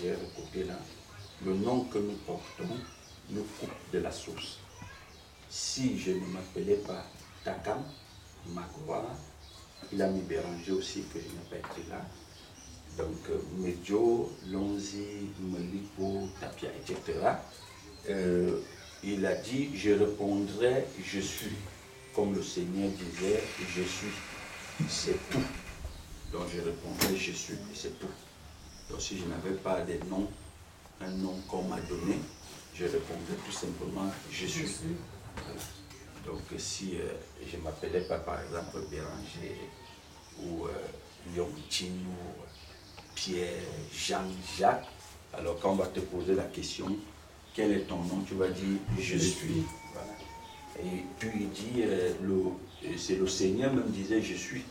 j'ai recopié là, le nom que nous portons nous coupe de la source. Si je ne m'appelais pas Takam, Makoa, il a mis Béranger aussi que je n'ai pas été là. Donc, Medjo, Lonzi, Melipo, Tapia, etc. Il a dit, je répondrai, je suis. Comme le Seigneur disait, je suis. C'est tout. Donc, je répondrai, je suis, et c'est tout. Donc, si je n'avais pas des noms, un nom qu'on m'a donné, je répondrais tout simplement, je suis. Voilà. Donc, si je ne m'appelais pas, par exemple, Béranger, ou Yongtin, ou Pierre, Jean, Jacques, alors quand on va te poser la question, quel est ton nom, tu vas dire, je suis. Voilà. Et puis il dit, c'est le Seigneur même disait, je suis.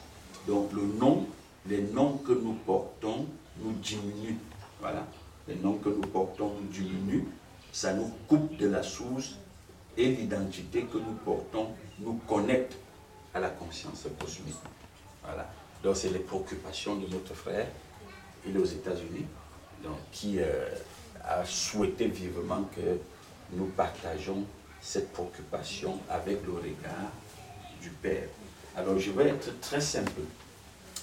Donc le nom, les noms que nous portons nous diminuent. Voilà. Les noms que nous portons nous diminuent. Ça nous coupe de la source et l'identité que nous portons nous connecte à la conscience cosmique. Voilà. Donc c'est les préoccupations de notre frère. Il est aux États-Unis, donc qui a souhaité vivement que nous partageons cette préoccupation avec le regard du Père. Alors je vais être très simple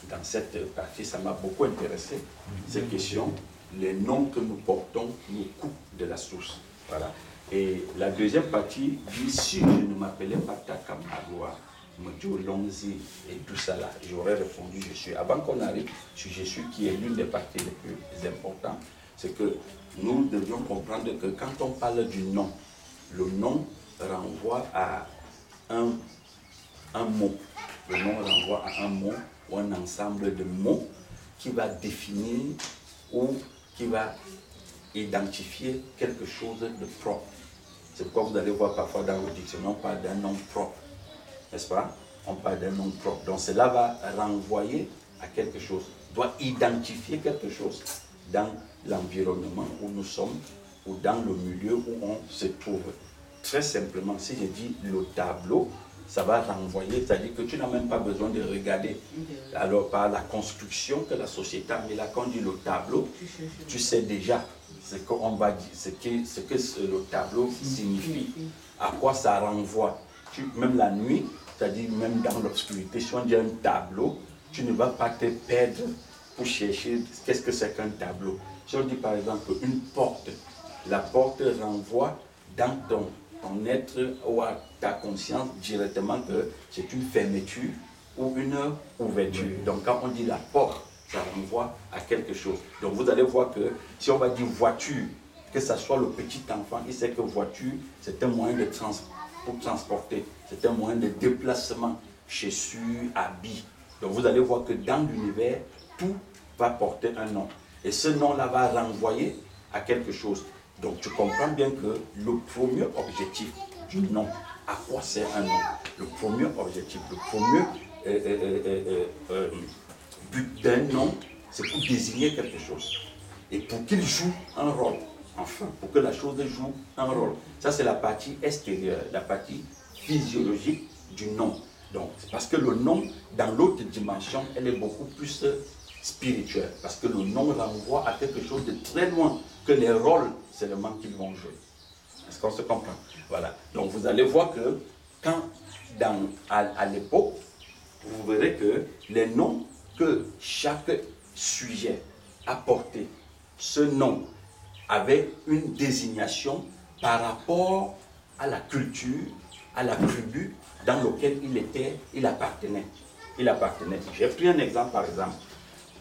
dans cette partie, ça m'a beaucoup intéressé, cette question. Les noms que nous portons nous coupent de la source. Voilà. Et la deuxième partie dit, si je ne m'appelais pas Takam Agua, Medjo, Lonzi et tout ça là, j'aurais répondu je suis. Avant qu'on arrive sur je suis, qui est l'une des parties les plus importantes, c'est que nous devions comprendre que quand on parle du nom, le nom renvoie à un mot. Le nom renvoie à un mot ou un ensemble de mots qui va définir ou qui va identifier quelque chose de propre. C'est pourquoi vous allez voir parfois dans le dictionnaire, on parle d'un nom propre. N'est-ce pas? On parle d'un nom propre. Donc cela va renvoyer à quelque chose, doit identifier quelque chose dans l'environnement où nous sommes ou dans le milieu où on se trouve. Très simplement, si je dis le tableau, ça va renvoyer, c'est-à-dire que tu n'as même pas besoin de regarder. Alors par la construction que la société a mis là, quand on dit le tableau, tu sais déjà ce qu'on va dire, ce que le tableau signifie, à quoi ça renvoie. Même la nuit, c'est-à-dire même dans l'obscurité, si on dit un tableau, tu ne vas pas te perdre pour chercher qu'est-ce que c'est qu'un tableau. Si on dit par exemple une porte, la porte renvoie dans ton être ou à ta conscience directement que c'est une fermeture ou une ouverture. Donc quand on dit la porte, ça renvoie à quelque chose. Donc vous allez voir que si on va dire voiture, que ce soit le petit enfant, il sait que voiture, c'est un moyen de pour transporter, c'est un moyen de déplacement, chaussures, habits. Donc vous allez voir que dans l'univers, tout va porter un nom. Et ce nom-là va renvoyer à quelque chose. Donc tu comprends bien que le premier objectif du nom, à quoi sert un nom? Le premier objectif, le premier but d'un nom, c'est pour désigner quelque chose. Et pour qu'il joue un rôle, enfin, pour que la chose joue un rôle. Ça, c'est la partie extérieure, la partie physiologique du nom. Donc, parce que le nom, dans l'autre dimension, elle est beaucoup plus spirituelle. Parce que le nom renvoie à quelque chose de très loin, que les rôles seulement qu'ils vont jouer. Est-ce qu'on se comprend? Voilà. Donc, vous allez voir que quand, à l'époque, vous verrez que les noms que chaque sujet a porté, ce nom avait une désignation par rapport à la culture, à la tribu dans laquelle il appartenait. J'ai pris un exemple, par exemple.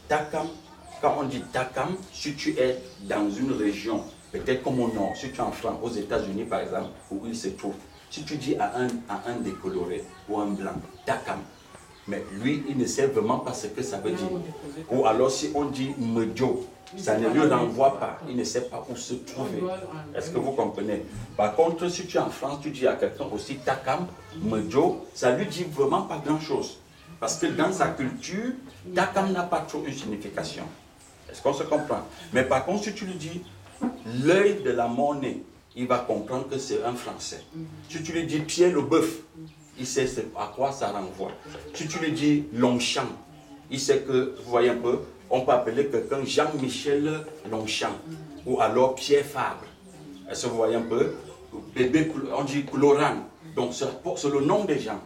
Takam, quand on dit Takam, si tu es dans une région, peut-être comme au nord, si tu es en France, aux États-Unis par exemple, où il se trouve, si tu dis à un décoloré ou un blanc, Takam, mais lui, il ne sait vraiment pas ce que ça veut dire. Ou alors si on dit Medjo, ça ne lui renvoie pas, il ne sait pas où se trouver. Est-ce que vous comprenez? Par contre, si tu es en France, tu dis à quelqu'un aussi Takam, Medjo, ça lui dit vraiment pas grand-chose. Parce que dans sa culture, Takam n'a pas trop une signification. Est-ce qu'on se comprend? Mais par contre, si tu lui dis l'œil de la monnaie, il va comprendre que c'est un Français. Si tu lui dis Pierre le bœuf, il sait à quoi ça renvoie. Si tu lui dis Longchamp, il sait que, vous voyez un peu, on peut appeler quelqu'un Jean-Michel Longchamp, ou alors Pierre Fabre. Est-ce que vous voyez un peu? Bébé, on dit Laurent. Donc c'est le nom des gens.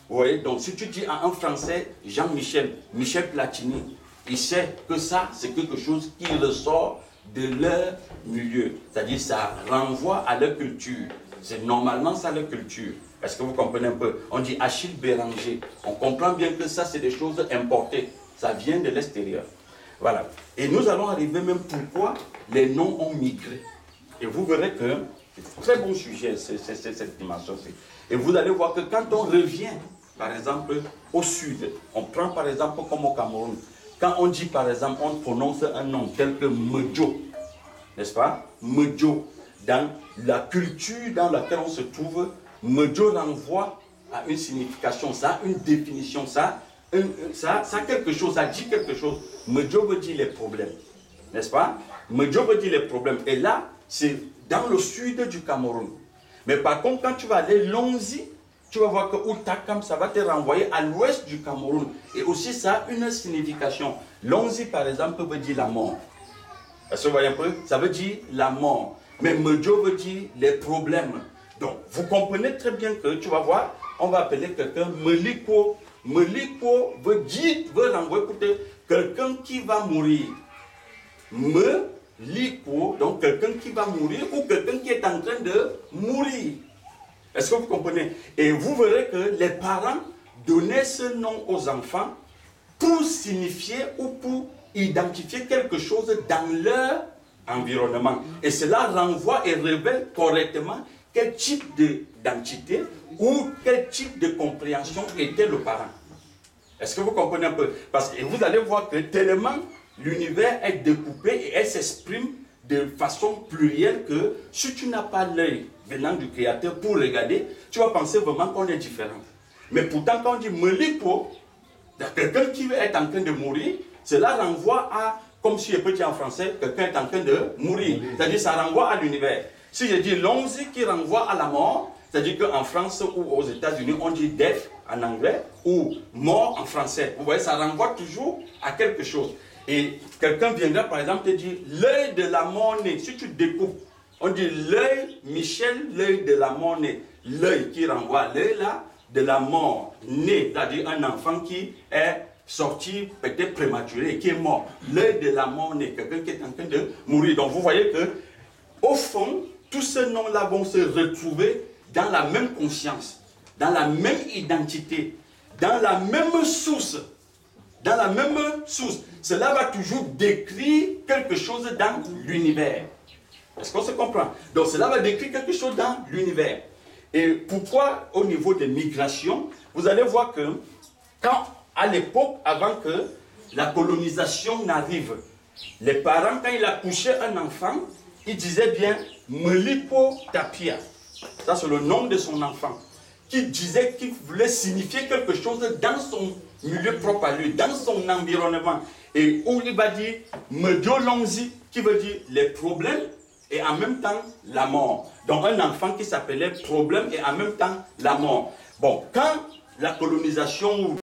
Vous voyez? Donc si tu dis à un Français Jean-Michel, Michel Platini, il sait que ça, c'est quelque chose qui ressort de leur milieu. C'est-à-dire ça renvoie à leur culture. C'est normalement ça leur culture. Est-ce que vous comprenez un peu? On dit Achille Béranger. On comprend bien que ça, c'est des choses importées. Ça vient de l'extérieur. Voilà. Et nous allons arriver même pourquoi les noms ont migré. Et vous verrez que c'est un très bon sujet, cette dimension-ci. Et vous allez voir que quand on revient, par exemple, au sud, on prend par exemple comme au Cameroun, quand on dit par exemple, on prononce un nom tel que Medjo, n'est-ce pas? Medjo, dans la culture dans laquelle on se trouve, Medjo renvoie à une signification, ça a une définition, ça a quelque chose, ça dit quelque chose. Medjo veut dire les problèmes, n'est-ce pas? Medjo veut dire les problèmes. Et là, c'est dans le sud du Cameroun. Mais par contre, quand tu vas aller Longzi, tu vas voir que Outakam, ça va te renvoyer à l'ouest du Cameroun. Et aussi, ça a une signification. Longzi, par exemple, veut dire la mort. Est-ce que vous voyez un peu? Ça veut dire la mort. Mais Medjo veut dire les problèmes. Donc, vous comprenez très bien que, tu vas voir, on va appeler quelqu'un Meliko. Meliko veut renvoyer pour quelqu'un qui va mourir. Meliko, donc quelqu'un qui va mourir ou quelqu'un qui est en train de mourir. Est-ce que vous comprenez? Et vous verrez que les parents donnaient ce nom aux enfants pour signifier ou pour identifier quelque chose dans leur environnement. Et cela renvoie et révèle correctement quel type d'identité ou quel type de compréhension était le parent. Est-ce que vous comprenez un peu? Parce que vous allez voir que tellement l'univers est découpé et elle s'exprime de façon plurielle que si tu n'as pas l'œil venant du Créateur pour regarder, tu vas penser vraiment qu'on est différent. Mais pourtant, quand on dit Meliko, quelqu'un qui est en train de mourir, cela renvoie à, comme si je peux dire en français, quelqu'un est en train de mourir. C'est-à-dire ça renvoie à l'univers. Si je dis Longzi qui renvoie à la mort, c'est-à-dire qu'en France ou aux États-Unis, on dit death en anglais ou mort en français. Vous voyez, ça renvoie toujours à quelque chose. Et quelqu'un viendra par exemple te dire l'œil de la mort-née. Si tu découpes, on dit l'œil, Michel, l'œil de la mort-née. L'œil qui renvoie à l'œil là de la mort-née, c'est-à-dire un enfant qui est sorti peut-être prématuré et qui est mort. L'œil de la mort-née, quelqu'un qui est en train de mourir. Donc vous voyez que au fond, tous ces noms-là vont se retrouver dans la même conscience, dans la même identité, dans la même source. Dans la même source. Cela va toujours décrire quelque chose dans l'univers. Est-ce qu'on se comprend? Donc cela va décrire quelque chose dans l'univers. Et pourquoi au niveau des migrations, vous allez voir que quand, à l'époque, avant que la colonisation n'arrive, les parents, quand ils accouchaient un enfant, ils disaient bien Meliko Tapia. Ça c'est le nom de son enfant. Qui disait qu'il voulait signifier quelque chose dans son milieu propre à lui, dans son environnement. Et où il va dire Medjo Longzi, qui veut dire les problèmes et en même temps la mort. Donc un enfant qui s'appelait problème et en même temps la mort. Bon, quand la colonisation